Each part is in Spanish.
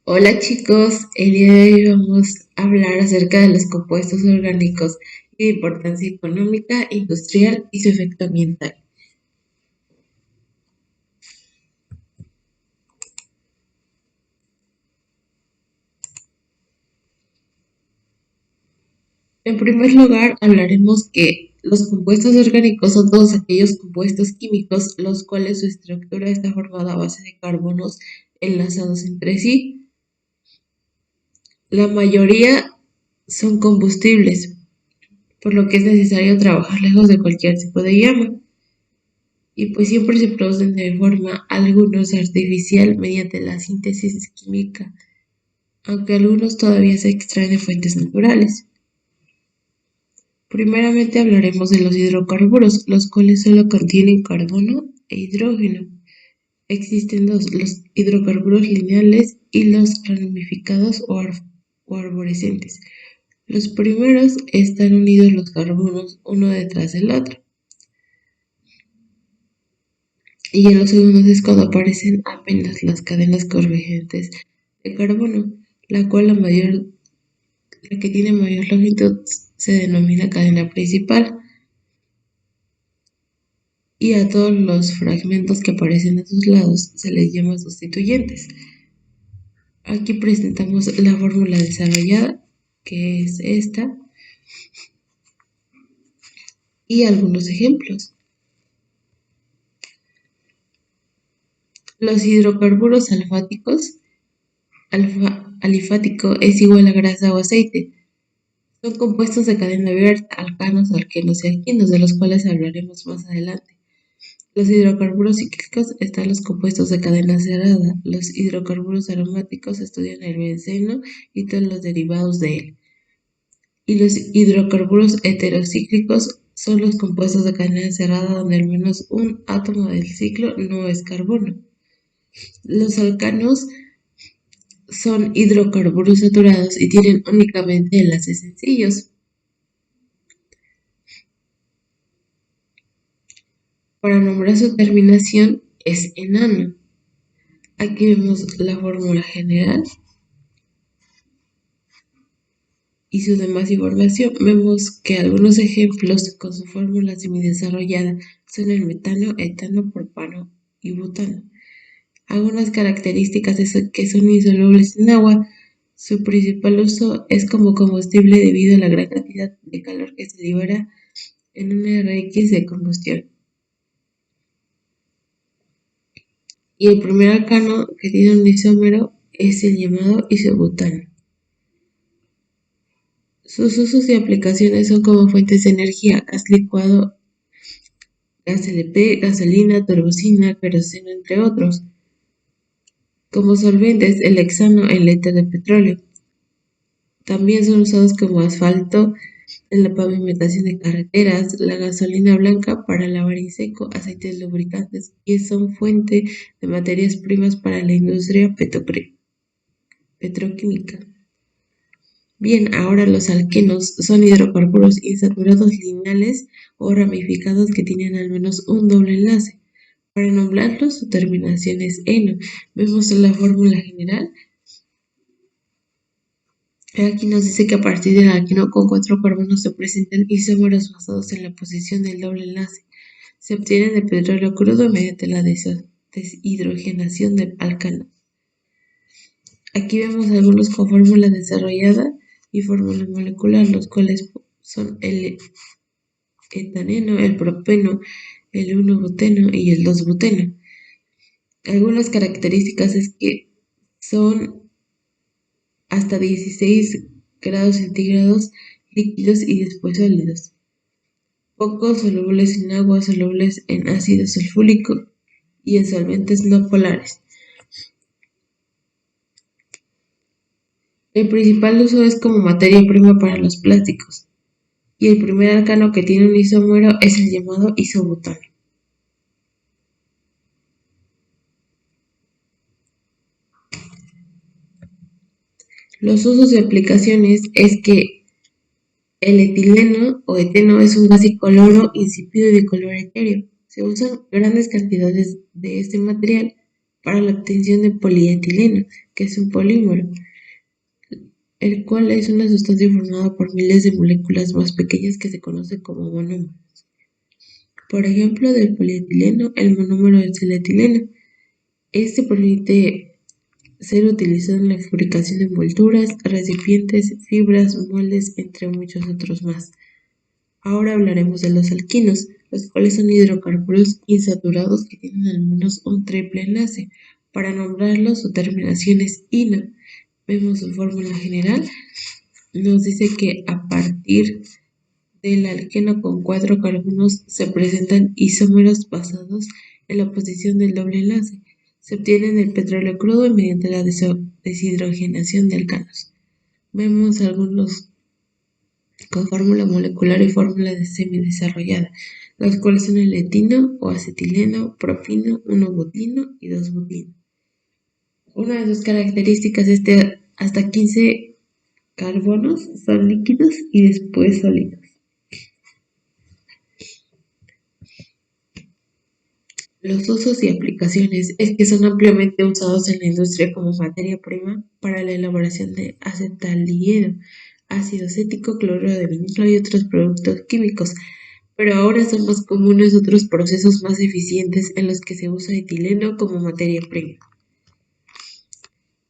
Hola chicos, el día de hoy vamos a hablar acerca de los compuestos orgánicos y de importancia económica, industrial y su efecto ambiental. En primer lugar, hablaremos que los compuestos orgánicos son todos aquellos compuestos químicos los cuales su estructura está formada a base de carbonos enlazados entre sí. La mayoría son combustibles, por lo que es necesario trabajar lejos de cualquier tipo de llama. Y pues siempre se producen de forma algunos artificial mediante la síntesis química, aunque algunos todavía se extraen de fuentes naturales. Primeramente hablaremos de los hidrocarburos, los cuales solo contienen carbono e hidrógeno. Existen dos, los hidrocarburos lineales y los ramificados o arborescentes. Los primeros están unidos los carbonos uno detrás del otro. Y en los segundos es cuando aparecen apenas las cadenas convergentes de carbono, la cual la que tiene mayor longitud se denomina cadena principal, y a todos los fragmentos que aparecen a sus lados se les llama sustituyentes. Aquí presentamos la fórmula desarrollada, que es esta, y algunos ejemplos. Los hidrocarburos alifático es igual a grasa o aceite. Son compuestos de cadena abierta, alcanos, alquenos y alquinos, de los cuales hablaremos más adelante. Los hidrocarburos cíclicos están los compuestos de cadena cerrada. Los hidrocarburos aromáticos estudian el benceno y todos los derivados de él. Y los hidrocarburos heterocíclicos son los compuestos de cadena cerrada donde al menos un átomo del ciclo no es carbono. Los alcanos son hidrocarburos saturados y tienen únicamente enlaces sencillos. Para nombrar su terminación es enano. Aquí vemos la fórmula general y su demás información. Vemos que algunos ejemplos con su fórmula semidesarrollada son el metano, etano, propano y butano. Algunas características que son insolubles en agua. Su principal uso es como combustible debido a la gran cantidad de calor que se libera en un RX de combustión. Y el primer alcano que tiene un isómero es el llamado isobutano. Sus usos y aplicaciones son como fuentes de energía, gas licuado, gas LP, gasolina, turbocina, queroseno, entre otros. Como solventes, el hexano en leche de petróleo. También son usados como asfalto en la pavimentación de carreteras, la gasolina blanca para lavar y seco, aceites lubricantes y son fuente de materias primas para la industria petroquímica. Bien, ahora los alquenos son hidrocarburos insaturados lineales o ramificados que tienen al menos un doble enlace. Para nombrarlos, su terminación es eno. Vemos la fórmula general. Aquí nos dice que a partir del alqueno con 4 carbonos se presentan isómeros basados en la posición del doble enlace. Se obtienen de petróleo crudo mediante la deshidrogenación del alcano. Aquí vemos algunos con fórmula desarrollada y fórmula molecular, los cuales son el etaneno, el propeno, el 1-buteno y el 2-buteno. Algunas características es que son hasta 16 grados centígrados líquidos y después sólidos. Poco solubles en agua, solubles en ácido sulfúrico y en solventes no polares. El principal uso es como materia prima para los plásticos, y el primer alcano que tiene un isómero es el llamado isobutano. Los usos y aplicaciones es que el etileno o eteno es un gas incoloro, insípido y de color etéreo. Se usan grandes cantidades de este material para la obtención de polietileno, que es un polímero, el cual es una sustancia formada por miles de moléculas más pequeñas que se conocen como monómeros. Por ejemplo, del polietileno, el monómero es el etileno. Este permite ser utilizado en la fabricación de envolturas, recipientes, fibras, moldes, entre muchos otros más. Ahora hablaremos de los alquinos, los cuales son hidrocarburos insaturados que tienen al menos un triple enlace. Para nombrarlos, su terminación es ino. Vemos su fórmula general. Nos dice que a partir del alqueno con 4 carbonos se presentan isómeros basados en la posición del doble enlace. Se obtienen el petróleo crudo mediante la deshidrogenación de alcanos. Vemos algunos con fórmula molecular y fórmula de semi-desarrollada, los cuales son el etino o acetileno, propino, 1-butino y 2-butino. Una de sus características es que hasta 15 carbonos son líquidos y después sólidos. Los usos y aplicaciones es que son ampliamente usados en la industria como materia prima para la elaboración de acetaldehído, ácido acético, cloruro de vinilo y otros productos químicos, pero ahora son más comunes otros procesos más eficientes en los que se usa etileno como materia prima.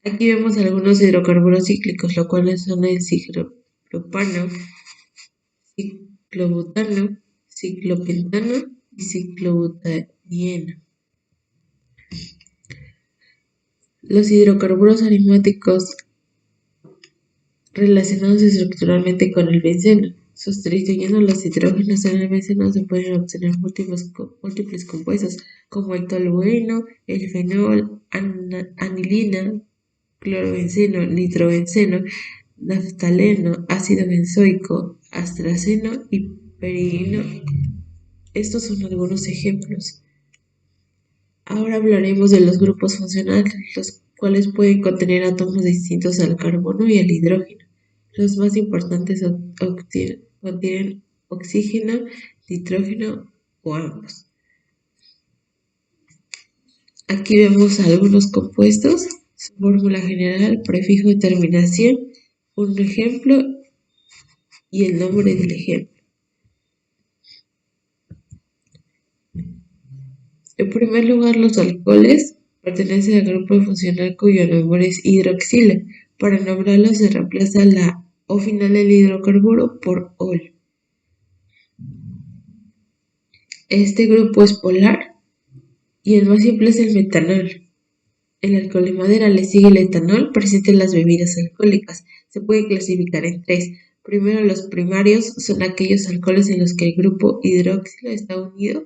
Aquí vemos algunos hidrocarburos cíclicos, los cuales son el ciclopropano, ciclobutano, ciclopentano y ciclobutadieno. Los hidrocarburos aromáticos relacionados estructuralmente con el benceno. Sustituyendo los hidrógenos en el benceno se pueden obtener múltiples compuestos como el tolueno, el fenol, anilina, clorobenceno, nitrobenceno, naftaleno, ácido benzoico, astraceno y perino. Estos son algunos ejemplos. Ahora hablaremos de los grupos funcionales, los cuales pueden contener átomos distintos al carbono y al hidrógeno. Los más importantes contienen oxígeno, nitrógeno o ambos. Aquí vemos algunos compuestos, su fórmula general, prefijo y terminación, un ejemplo y el nombre del ejemplo. En primer lugar, los alcoholes pertenecen al grupo funcional cuyo nombre es hidroxila. Para nombrarlos se reemplaza la O final del hidrocarburo por ol. Este grupo es polar y el más simple es el metanol. El alcohol de madera le sigue el etanol presente en las bebidas alcohólicas. Se puede clasificar en tres. Primero, los primarios son aquellos alcoholes en los que el grupo hidroxila está unido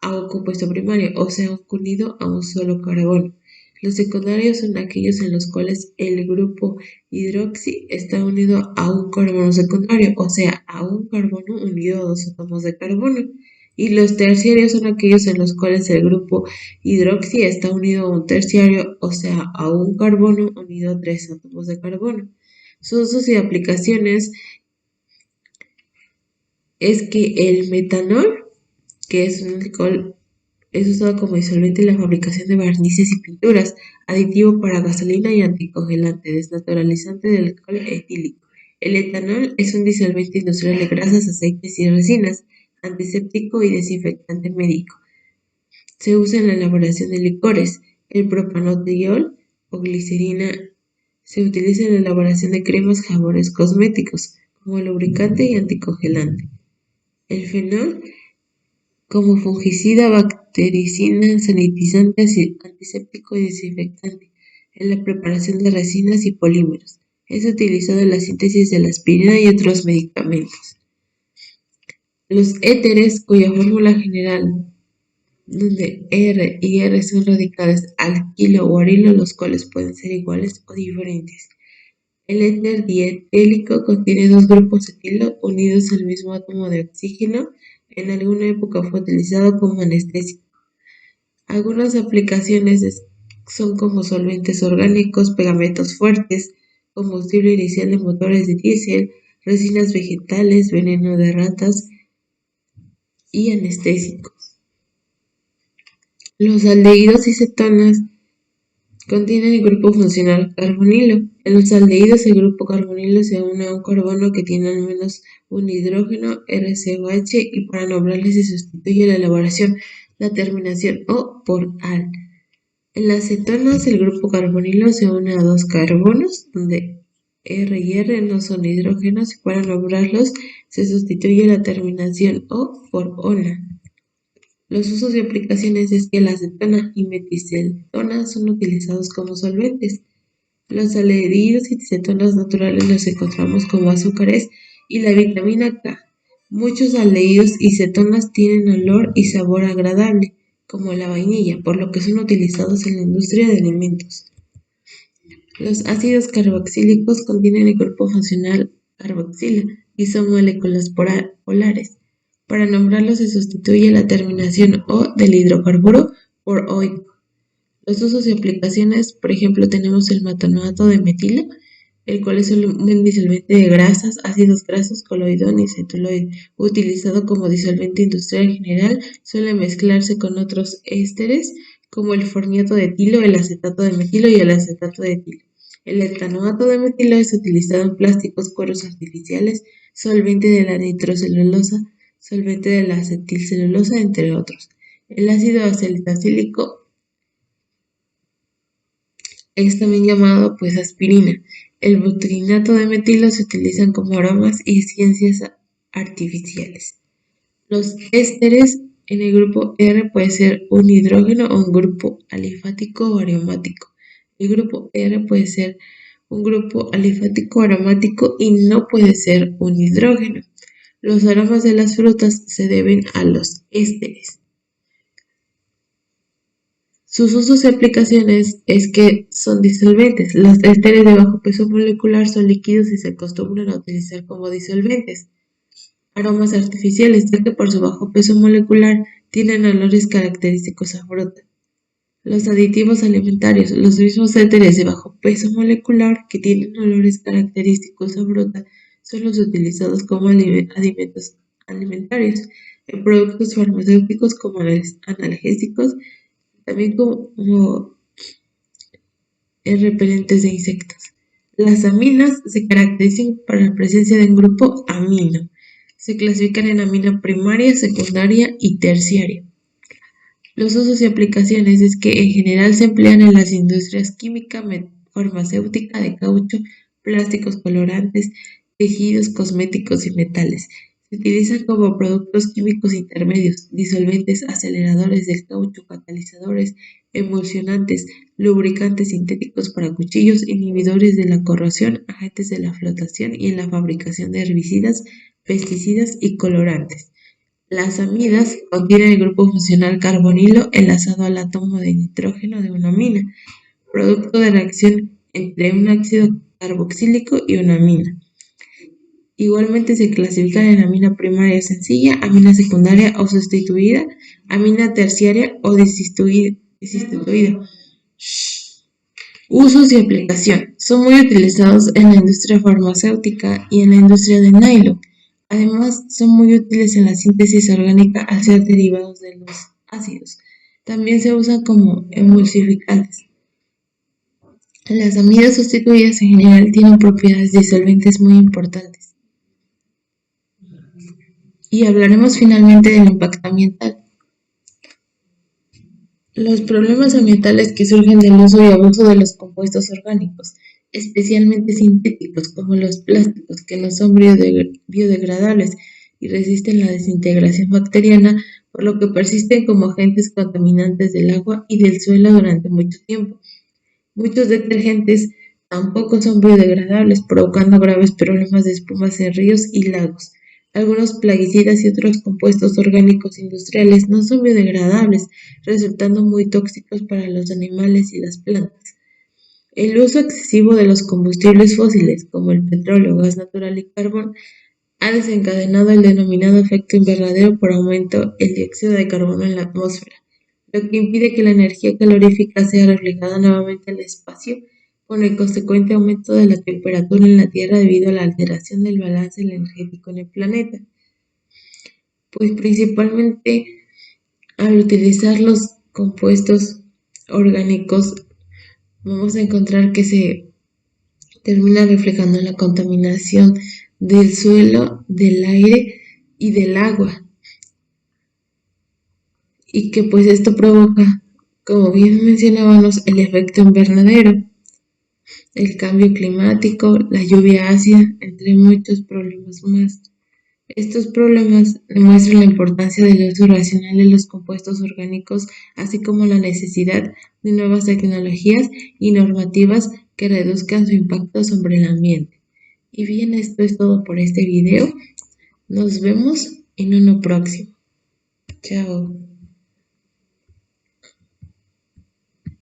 a un compuesto primario, o sea, unido a un solo carbono. Los secundarios son aquellos en los cuales el grupo hidroxi está unido a un carbono secundario, o sea, a un carbono unido a dos átomos de carbono. Y los terciarios son aquellos en los cuales el grupo hidroxi está unido a un terciario, o sea, a un carbono unido a tres átomos de carbono. Sus usos y aplicaciones es que el metanol, que es un alcohol, es usado como disolvente en la fabricación de barnices y pinturas, aditivo para gasolina y anticongelante, desnaturalizante del alcohol etílico. El etanol es un disolvente industrial de grasas, aceites y resinas, antiséptico y desinfectante médico. Se usa en la elaboración de licores. El propanediol o glicerina se utiliza en la elaboración de cremas, jabones, cosméticos, como lubricante y anticongelante. El fenol como fungicida, bactericida, sanitizante, antiséptico y desinfectante en la preparación de resinas y polímeros. Es utilizado en la síntesis de la aspirina y otros medicamentos. Los éteres, cuya fórmula general, donde R y R son radicales alquilo o arilo, los cuales pueden ser iguales o diferentes. El éter dietílico contiene dos grupos etilo unidos al mismo átomo de oxígeno. En alguna época fue utilizado como anestésico. Algunas aplicaciones son como solventes orgánicos, pegamentos fuertes, combustible inicial de motores de diésel, resinas vegetales, veneno de ratas y anestésicos. Los aldehídos y cetonas Contiene el grupo funcional carbonilo. En los aldehídos el grupo carbonilo se une a un carbono que tiene al menos un hidrógeno RCOH y para nombrarle se sustituye la elaboración, la terminación O por al. En las cetonas el grupo carbonilo se une a dos carbonos donde R y R no son hidrógenos y para nombrarlos se sustituye la terminación O por ona. Los usos y aplicaciones es que la acetona y metilcetona son utilizados como solventes. Los aldehídos y cetonas naturales los encontramos como azúcares y la vitamina K. Muchos aldehídos y cetonas tienen olor y sabor agradable, como la vainilla, por lo que son utilizados en la industria de alimentos. Los ácidos carboxílicos contienen el grupo funcional carboxila y son moléculas polares. Para nombrarlos se sustituye la terminación O del hidrocarburo por OIC. Los usos y aplicaciones, por ejemplo, tenemos el metanoato de metilo, el cual es un disolvente de grasas, ácidos grasos, coloidón y celuloide. Utilizado como disolvente industrial general, suele mezclarse con otros ésteres como el formiato de etilo, el acetato de metilo y el acetato de etilo. El etanoato de metilo es utilizado en plásticos, cueros artificiales, solvente de la nitrocelulosa, solvente de la acetilcelulosa, entre otros. El ácido acetacílico es también llamado aspirina. El butirinato de metilo se utilizan como aromas y esencias artificiales. Los ésteres en el grupo R puede ser un hidrógeno o un grupo alifático o aromático. El grupo R puede ser un grupo alifático o aromático y no puede ser un hidrógeno. Los aromas de las frutas se deben a los ésteres. Sus usos y aplicaciones es que son disolventes. Los ésteres de bajo peso molecular son líquidos y se acostumbran a utilizar como disolventes. Aromas artificiales, ya que por su bajo peso molecular tienen olores característicos a fruta. Los aditivos alimentarios, los mismos éteres de bajo peso molecular que tienen olores característicos a fruta, son los utilizados como alimentos alimentarios en productos farmacéuticos como analgésicos, también como repelentes de insectos. Las aminas se caracterizan por la presencia de un grupo amino. Se clasifican en amina primaria, secundaria y terciaria. Los usos y aplicaciones es que en general se emplean en las industrias química, farmacéutica, de caucho, plásticos, colorantes, tejidos, cosméticos y metales. Se utilizan como productos químicos intermedios, disolventes, aceleradores del caucho, catalizadores, emulsionantes, lubricantes sintéticos para cuchillos, inhibidores de la corrosión, agentes de la flotación y en la fabricación de herbicidas, pesticidas y colorantes. Las amidas contienen el grupo funcional carbonilo enlazado al átomo de nitrógeno de una amina, producto de reacción entre un ácido carboxílico y una amina. Igualmente se clasifican en amina primaria sencilla, amina secundaria o sustituida, amina terciaria o destituida. Usos y aplicación. Son muy utilizados en la industria farmacéutica y en la industria de nylon. Además, son muy útiles en la síntesis orgánica al ser derivados de los ácidos. También se usan como emulsificantes. Las amidas sustituidas en general tienen propiedades disolventes muy importantes. Y hablaremos finalmente del impacto ambiental. Los problemas ambientales que surgen del uso y abuso de los compuestos orgánicos, especialmente sintéticos como los plásticos, que no son biodegradables y resisten la desintegración bacteriana, por lo que persisten como agentes contaminantes del agua y del suelo durante mucho tiempo. Muchos detergentes tampoco son biodegradables, provocando graves problemas de espumas en ríos y lagos. Algunos plaguicidas y otros compuestos orgánicos industriales no son biodegradables, resultando muy tóxicos para los animales y las plantas. El uso excesivo de los combustibles fósiles, como el petróleo, gas natural y carbón, ha desencadenado el denominado efecto invernadero por aumento del dióxido de carbono en la atmósfera, lo que impide que la energía calorífica sea reflejada nuevamente al espacio, con el consecuente aumento de la temperatura en la Tierra debido a la alteración del balance energético en el planeta. Pues principalmente al utilizar los compuestos orgánicos vamos a encontrar que se termina reflejando en la contaminación del suelo, del aire y del agua. Y que pues esto provoca, como bien mencionábamos, el efecto invernadero, el cambio climático, la lluvia ácida, entre muchos problemas más. Estos problemas demuestran la importancia del uso racional de los compuestos orgánicos, así como la necesidad de nuevas tecnologías y normativas que reduzcan su impacto sobre el ambiente. Y bien, esto es todo por este video. Nos vemos en uno próximo. Chao.